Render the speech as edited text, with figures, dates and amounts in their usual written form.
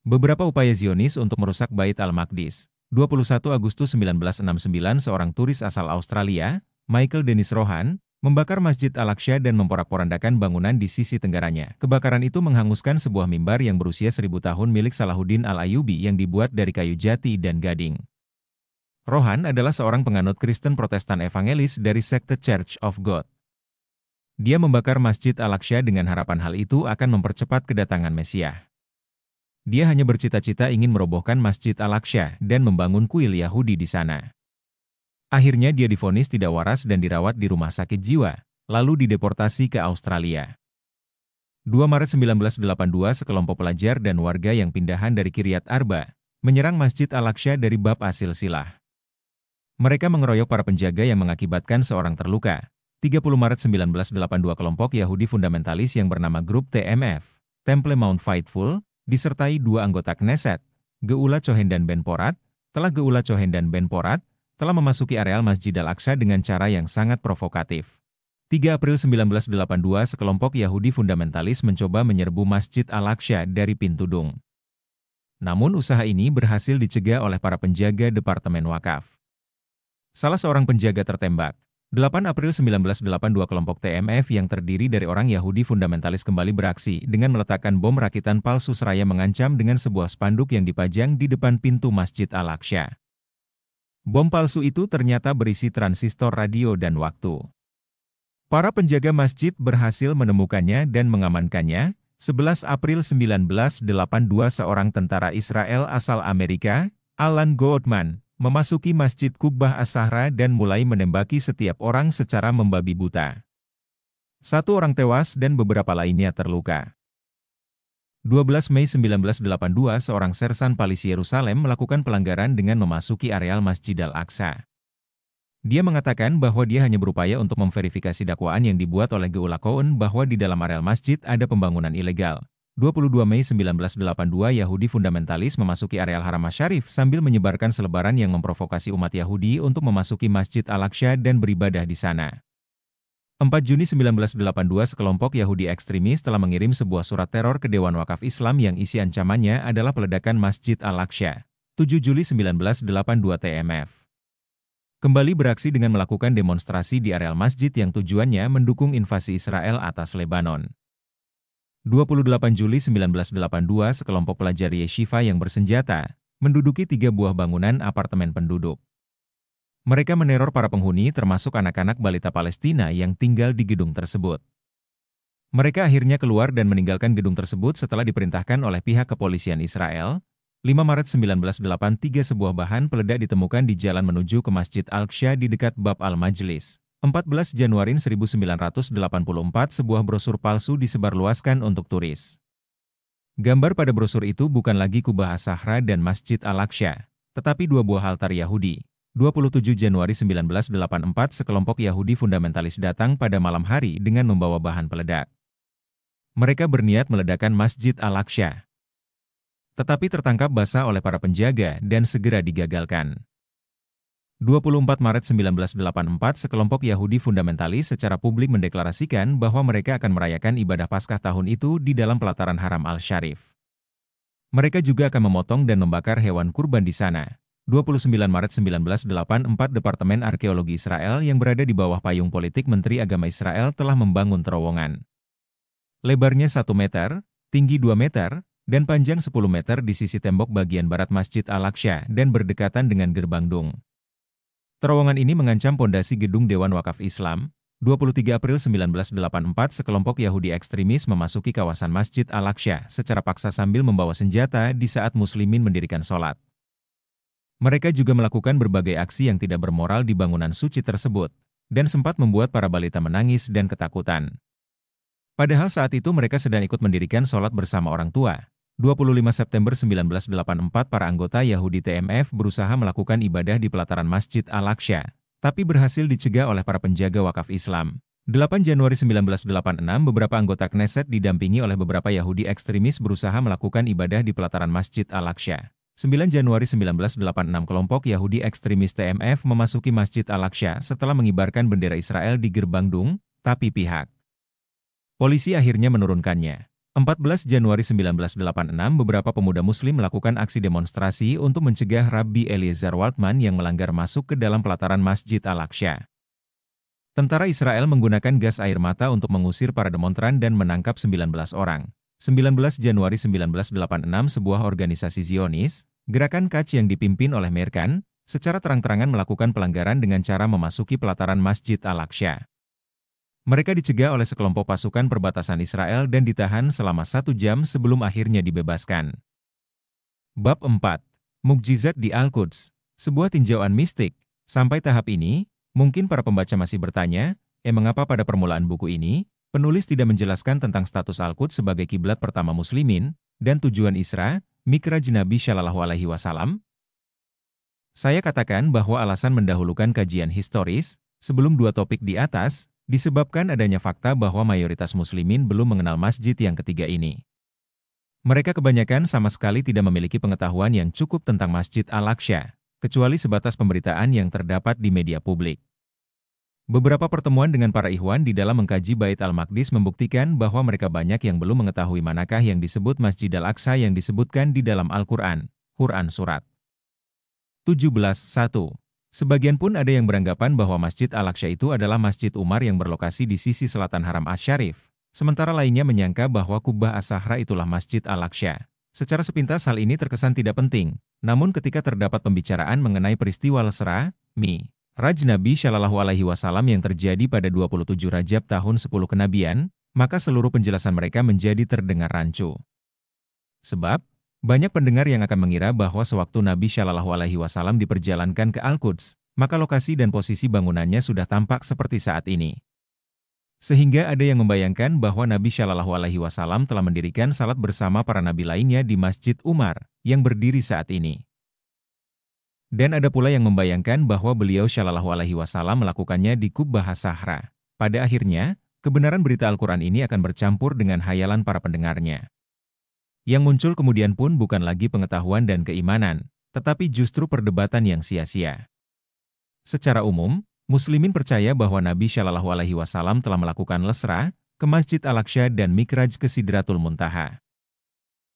Beberapa upaya Zionis untuk merusak Bait al-Maqdis. 21 Agustus 1969 seorang turis asal Australia, Michael Dennis Rohan, membakar Masjid Al-Aqsa dan memporak-porandakan bangunan di sisi tenggaranya. Kebakaran itu menghanguskan sebuah mimbar yang berusia 1000 tahun milik Salahuddin Al-Ayyubi yang dibuat dari kayu jati dan gading. Rohan adalah seorang penganut Kristen Protestan evangelis dari sekte Church of God. Dia membakar Masjid Al-Aqsa dengan harapan hal itu akan mempercepat kedatangan Mesias. Dia hanya bercita-cita ingin merobohkan Masjid Al-Aqsa dan membangun kuil Yahudi di sana. Akhirnya dia divonis tidak waras dan dirawat di rumah sakit jiwa, lalu dideportasi ke Australia. 2 Maret 1982 sekelompok pelajar dan warga yang pindahan dari Kiryat Arba menyerang Masjid Al-Aqsa dari bab Asil-Silah. Mereka mengeroyok para penjaga yang mengakibatkan seorang terluka. 30 Maret 1982 kelompok Yahudi fundamentalis yang bernama Grup TMF, Temple Mount Faithful, disertai 2 anggota Knesset, Geula Cohen dan Ben Porat, telah memasuki areal Masjid Al-Aqsa dengan cara yang sangat provokatif. 3 April 1982 sekelompok Yahudi fundamentalis mencoba menyerbu Masjid Al-Aqsa dari pintu dung. Namun usaha ini berhasil dicegah oleh para penjaga Departemen Wakaf. Salah seorang penjaga tertembak. 8 April 1982 kelompok TMF yang terdiri dari orang Yahudi fundamentalis kembali beraksi dengan meletakkan bom rakitan palsu seraya mengancam dengan sebuah spanduk yang dipajang di depan pintu Masjid Al-Aqsa. Bom palsu itu ternyata berisi transistor radio dan waktu. Para penjaga masjid berhasil menemukannya dan mengamankannya. 11 April 1982 seorang tentara Israel asal Amerika, Alan Goldman, memasuki Masjid Qubbah As-Sahra dan mulai menembaki setiap orang secara membabi buta. 1 orang tewas dan beberapa lainnya terluka. 12 Mei 1982 seorang sersan polisi Yerusalem melakukan pelanggaran dengan memasuki areal Masjid Al-Aqsa. Dia mengatakan bahwa dia hanya berupaya untuk memverifikasi dakwaan yang dibuat oleh Geula Cohen bahwa di dalam areal masjid ada pembangunan ilegal. 22 Mei 1982 Yahudi fundamentalis memasuki areal Haram Asy-Syarif sambil menyebarkan selebaran yang memprovokasi umat Yahudi untuk memasuki Masjid Al-Aqsa dan beribadah di sana. 4 Juni 1982 sekelompok Yahudi ekstremis telah mengirim sebuah surat teror ke Dewan Wakaf Islam yang isi ancamannya adalah peledakan Masjid Al-Aqsa. 7 Juli 1982 TMF kembali beraksi dengan melakukan demonstrasi di areal masjid yang tujuannya mendukung invasi Israel atas Lebanon. 28 Juli 1982 sekelompok pelajar yeshiva yang bersenjata menduduki 3 buah bangunan apartemen penduduk. Mereka meneror para penghuni termasuk anak-anak balita Palestina yang tinggal di gedung tersebut. Mereka akhirnya keluar dan meninggalkan gedung tersebut setelah diperintahkan oleh pihak kepolisian Israel. 5 Maret 1983 sebuah bahan peledak ditemukan di jalan menuju ke Masjid Al-Aqsa di dekat Bab Al-Majlis. 14 Januari 1984 sebuah brosur palsu disebarluaskan untuk turis. Gambar pada brosur itu bukan lagi Qubbah As-Sahra dan Masjid Al-Aqsa, tetapi 2 buah altar Yahudi. 27 Januari 1984 sekelompok Yahudi fundamentalis datang pada malam hari dengan membawa bahan peledak. Mereka berniat meledakkan Masjid Al-Aqsa, tetapi tertangkap basah oleh para penjaga dan segera digagalkan. 24 Maret 1984 sekelompok Yahudi fundamentalis secara publik mendeklarasikan bahwa mereka akan merayakan ibadah Paskah tahun itu di dalam pelataran Haram Al-Syarif. Mereka juga akan memotong dan membakar hewan kurban di sana. 29 Maret 1984 Departemen Arkeologi Israel yang berada di bawah payung politik Menteri Agama Israel telah membangun terowongan. Lebarnya 1 meter, tinggi 2 meter, dan panjang 10 meter di sisi tembok bagian barat Masjid Al-Aqsa dan berdekatan dengan gerbang dung. Terowongan ini mengancam pondasi gedung Dewan Wakaf Islam. 23 April 1984 sekelompok Yahudi ekstremis memasuki kawasan Masjid Al-Aqsa secara paksa sambil membawa senjata di saat muslimin mendirikan sholat. Mereka juga melakukan berbagai aksi yang tidak bermoral di bangunan suci tersebut, dan sempat membuat para balita menangis dan ketakutan. Padahal saat itu mereka sedang ikut mendirikan sholat bersama orang tua. 25 September 1984 para anggota Yahudi TMF berusaha melakukan ibadah di pelataran Masjid Al-Aqsa, tapi berhasil dicegah oleh para penjaga wakaf Islam. 8 Januari 1986 beberapa anggota Knesset didampingi oleh beberapa Yahudi ekstremis berusaha melakukan ibadah di pelataran Masjid Al-Aqsa. 9 Januari 1986 kelompok Yahudi ekstremis TMF memasuki Masjid Al-Aqsa setelah mengibarkan bendera Israel di gerbang dung, tapi pihak polisi akhirnya menurunkannya. 14 Januari 1986 beberapa pemuda muslim melakukan aksi demonstrasi untuk mencegah Rabbi Eliezer Waldman yang melanggar masuk ke dalam pelataran Masjid Al-Aqsa. Tentara Israel menggunakan gas air mata untuk mengusir para demonstran dan menangkap 19 orang. 19 Januari 1986 sebuah organisasi Zionis, Gerakan Quds yang dipimpin oleh Meir Kahn, secara terang-terangan melakukan pelanggaran dengan cara memasuki pelataran Masjid Al-Aqsa. Mereka dicegah oleh sekelompok pasukan perbatasan Israel dan ditahan selama 1 jam sebelum akhirnya dibebaskan. Bab 4. Mukjizat di Al-Quds, sebuah tinjauan mistik. Sampai tahap ini, mungkin para pembaca masih bertanya, mengapa pada permulaan buku ini, penulis tidak menjelaskan tentang status Al-Quds sebagai kiblat pertama muslimin, dan tujuan Isra, Mikraj Nabi Shallallahu Alaihi Wasallam? Saya katakan bahwa alasan mendahulukan kajian historis, sebelum dua topik di atas, disebabkan adanya fakta bahwa mayoritas muslimin belum mengenal masjid yang ketiga ini. Mereka kebanyakan sama sekali tidak memiliki pengetahuan yang cukup tentang Masjid Al-Aqsa, kecuali sebatas pemberitaan yang terdapat di media publik. Beberapa pertemuan dengan para ikhwan di dalam mengkaji Bait Al-Maqdis membuktikan bahwa mereka banyak yang belum mengetahui manakah yang disebut Masjid Al-Aqsa yang disebutkan di dalam Al-Quran, Quran Surat 17:1. Sebagian pun ada yang beranggapan bahwa Masjid Al-Aqsa itu adalah Masjid Umar yang berlokasi di sisi selatan Haram Asy-Syarif, sementara lainnya menyangka bahwa Kubbah As-Sahra itulah Masjid Al-Aqsa. Secara sepintas hal ini terkesan tidak penting, namun ketika terdapat pembicaraan mengenai peristiwa Lesra, Mi'raj Nabi Shallallahu Alaihi Wasallam yang terjadi pada 27 Rajab tahun 10 kenabian, maka seluruh penjelasan mereka menjadi terdengar rancu. Sebab, banyak pendengar yang akan mengira bahwa sewaktu Nabi Shallallahu Alaihi Wasallam diperjalankan ke Al-Quds, maka lokasi dan posisi bangunannya sudah tampak seperti saat ini. Sehingga ada yang membayangkan bahwa Nabi Shallallahu Alaihi Wasallam telah mendirikan salat bersama para nabi lainnya di Masjid Umar, yang berdiri saat ini. Dan ada pula yang membayangkan bahwa beliau Shallallahu Alaihi Wasallam melakukannya di Kubbah As-Sahra. Pada akhirnya, kebenaran berita Al-Quran ini akan bercampur dengan hayalan para pendengarnya. Yang muncul kemudian pun bukan lagi pengetahuan dan keimanan, tetapi justru perdebatan yang sia-sia. Secara umum, muslimin percaya bahwa Nabi Shallallahu Alaihi Wasallam telah melakukan lesra ke Masjid Al-Aqsa dan Mikraj ke Sidratul Muntaha.